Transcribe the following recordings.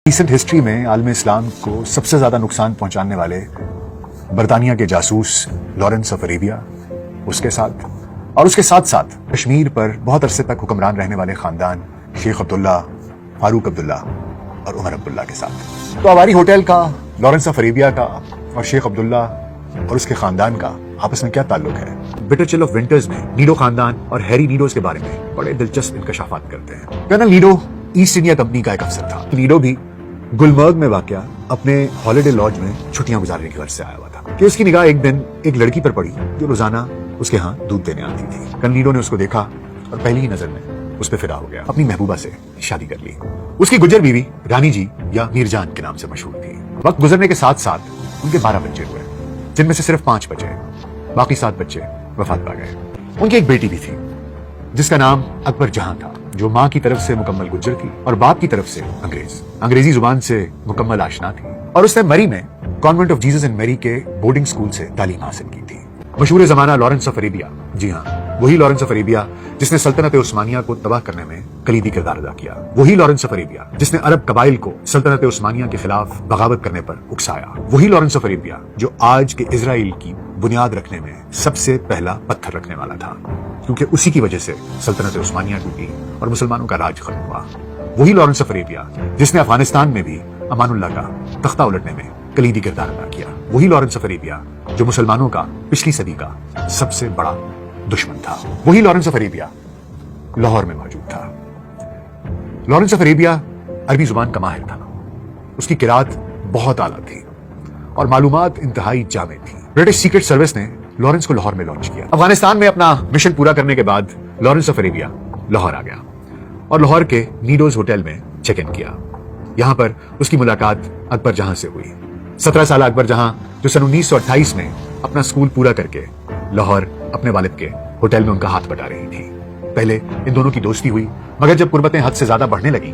Recent history میں عالم اسلام کو سب سے زیادہ نقصان پہنچانے والے برطانیہ کے جاسوس لارنس آف عریبیا اس کے ساتھ ساتھ کشمیر پر بہت عرصے تک حکمران رہنے والے خاندان شیخ عبداللہ، فاروق عبداللہ اور عمر عبداللہ کے ساتھ۔ تو آواری ہوٹل کا، لارنس آف عریبیا کا اور شیخ عبداللہ اور اس کے خاندان کا آپس میں کیا تعلق ہے؟ بٹر چل آف ونٹرز میں نیڈو خاندان اور ہیری نیڈوز کے بارے میں بڑے دلچسپ انکشافات کرتے ہیں۔ کرنل نیڈو ایسٹ انڈیا کمپنی کا ایک افسر تھا۔ نیڈو بھی گلمرگ میں واقع اپنے ہالیڈے لاج میں چھٹیاں گزارنے کی غرض سے آیا ہوا تھا کہ اس کی نگاہ ایک دن ایک لڑکی پر پڑی جو روزانہ اس کے ہاں دودھ دینے آتی تھی۔ کرنل نیڈو نے اس کو دیکھا اور پہلی ہی نظر میں اس پہ فدا ہو گیا، اپنی محبوبہ سے شادی کر لی۔ اس کی گجر بیوی رانی جی یا میر جان کے نام سے مشہور تھی۔ وقت گزرنے کے ساتھ ساتھ ان کے 12 بچے ہوئے، جن میں سے صرف 5 بچے، باقی 7 بچے وفات پا گئے۔ ان کی ایک بیٹی بھی تھی جس کا نام اکبر جہاں تھا، جو ماں کی طرف سے مکمل گجر تھی اور باپ کی طرف سے انگریزی زبان سے مکمل آشنا تھی، اور اس نے مری میں کانوینٹ آف جیزس اینڈ میری کے بورڈنگ اسکول سے تعلیم حاصل کی تھی۔ مشہور زمانہ لارنس آف عریبیا، جی ہاں وہی لارنس آف عریبیا جس نے سلطنت عثمانیہ کو تباہ کرنے میں کلیدی کردار ادا کیا، وہی لارنس آف عریبیا جس نے عرب قبائل کو سلطنت عثمانیہ کے خلاف بغاوت کرنے پر اکسایا، وہی لارنس آف عریبیا جو آج کے اسرائیل کی بنیاد رکھنے میں سب سے پہلا پتھر رکھنے والا تھا، کیونکہ اسی کی وجہ سے سلطنت عثمانیہ ٹوٹی اور مسلمانوں کا راج ختم ہوا، وہی لارنس آف عریبیا جس نے افغانستان میں بھی امان اللہ کا تختہ الٹنے میں کلیدی کردار ادا کیا، وہی لارنس آف عریبیا جو مسلمانوں کا پچھلی صدی کا سب سے بڑا دشمن تھا، وہی لارنس آف عریبیا لاہور میں موجود تھا۔ لارنس آف عریبیا عربی زبان کا ماہر تھا، اس کی قرات بہت اعلیٰ تھی اور معلومات انتہائی جامع تھی۔ برٹش سیکرٹ سروس نے لارنس کو لاہور میں لانچ کیا۔ افغانستان میں اپنا مشن پورا کرنے کے بعد لارنس آف عریبیا لاہور آ گیا اور لاہور کے نیڈوز ہوٹل میں چیک ان کیا۔ یہاں پر اس کی ملاقات اکبر جہاں سے ہوئی۔ 17 سالہ اکبر جہاں جو سن 1928 میں اپنا اسکول پورا کر کے لاہور اپنے والد کے ہوٹل میں ان کا ہاتھ بٹا رہی تھی۔ پہلے ان دونوں کی دوستی ہوئی، مگر جب قربتیں حد سے زیادہ بڑھنے لگیں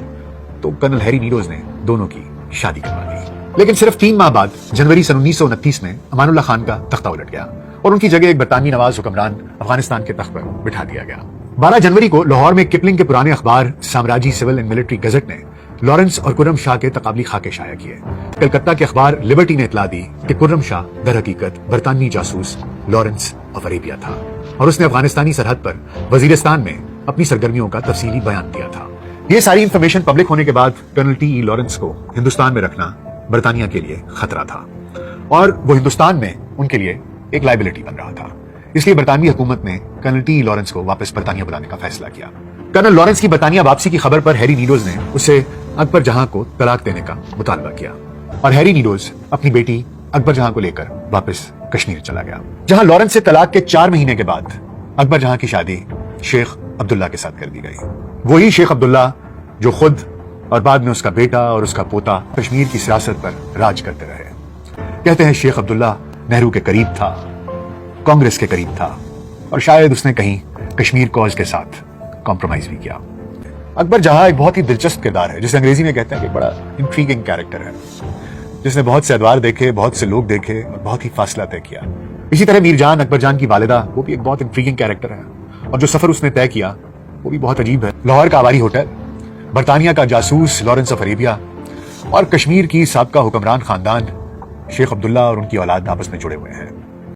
تو کرنل ہیری نیڈوز نے دونوں کی شادی کروا لی۔ لیکن صرف 3 ماہ بعد جنوری سن 1929 میں امان اللہ خان کا تختہ الٹ گیا اور ان کی جگہ ایک برطانوی نواز حکمران افغانستان کے تخت پر بٹھا دیا گیا۔ 12 جنوری کو لاہور میں کپلنگ کے پرانے اخبار سامراجی سول اینڈ ملٹری گزٹ نے لارنس اور خرم شاہ کے تقابلی خاکے شائع کیے۔ کلکتہ کے اخبار لبرٹی نے اطلاع دی کہ خرم شاہ در حقیقت برطانوی جاسوس لارنس آف عریبیا تھا اور اس نے افغانستانی سرحد پر وزیرستان میں اپنی سرگرمیوں کا تفصیلی بیان دیا تھا۔ یہ ساری انفارمیشن پبلک ہونے کے بعد کرنل ٹی ای لارنس کو ہندوستان میں رکھنا برطانیہ کے لیے خطرہ تھا اور وہ ہندوستان میں ان کے لیے ایک لائبلٹی بن رہا تھا، اس لیے برطانوی حکومت نے کرنل ٹی ای لارنس کو واپس برطانیہ بلانے کا فیصلہ کیا۔ کرنل لارنس کی برطانیہ واپسی کی خبر پر ہیری نیڈوز نے اسے اکبر جہاں کو طلاق دینے کا مطالبہ کیا اور ہیری نیڈوز اپنی بیٹی اکبر جہاں کو لے کر واپس کشمیر چلا گیا، جہاں لارنس سے طلاق کے 4 مہینے کے بعد اکبر جہاں کی شادی شیخ عبداللہ کے ساتھ کر دی گئی، وہی شیخ عبداللہ جو خود اور بعد میں اس کا بیٹا اور اس کا پوتا کشمیر کی سیاست پر راج کرتے رہے۔ کہتے ہیں شیخ عبداللہ نہرو کے قریب تھا، کانگریس کے قریب تھا اور شاید اس نے کہیں کشمیر کاز کے ساتھ کمپرومائز بھی کیا۔ اکبر جہاں ایک بہت ہی دلچسپ کردار ہے جسے انگریزی میں کہتے ہیں کہ ایک بڑا انٹریگنگ کیریکٹر ہے، جس نے بہت سے ادوار دیکھے، بہت سے لوگ دیکھے اور بہت ہی فاصلہ طے کیا۔ اسی طرح میر جان، اکبر جان کی والدہ، وہ بھی ایک بہت انٹریگنگ کیریکٹر ہے اور جو سفر اس نے طے کیا وہ بھی بہت عجیب ہے۔ لاہور کا آواری ہوٹل، برطانیہ کا جاسوس لارنس آف عریبیا اور کشمیر کی سابقہ حکمران خاندان شیخ عبداللہ اور ان کی اولاد آپس میں جڑے ہوئے ہیں۔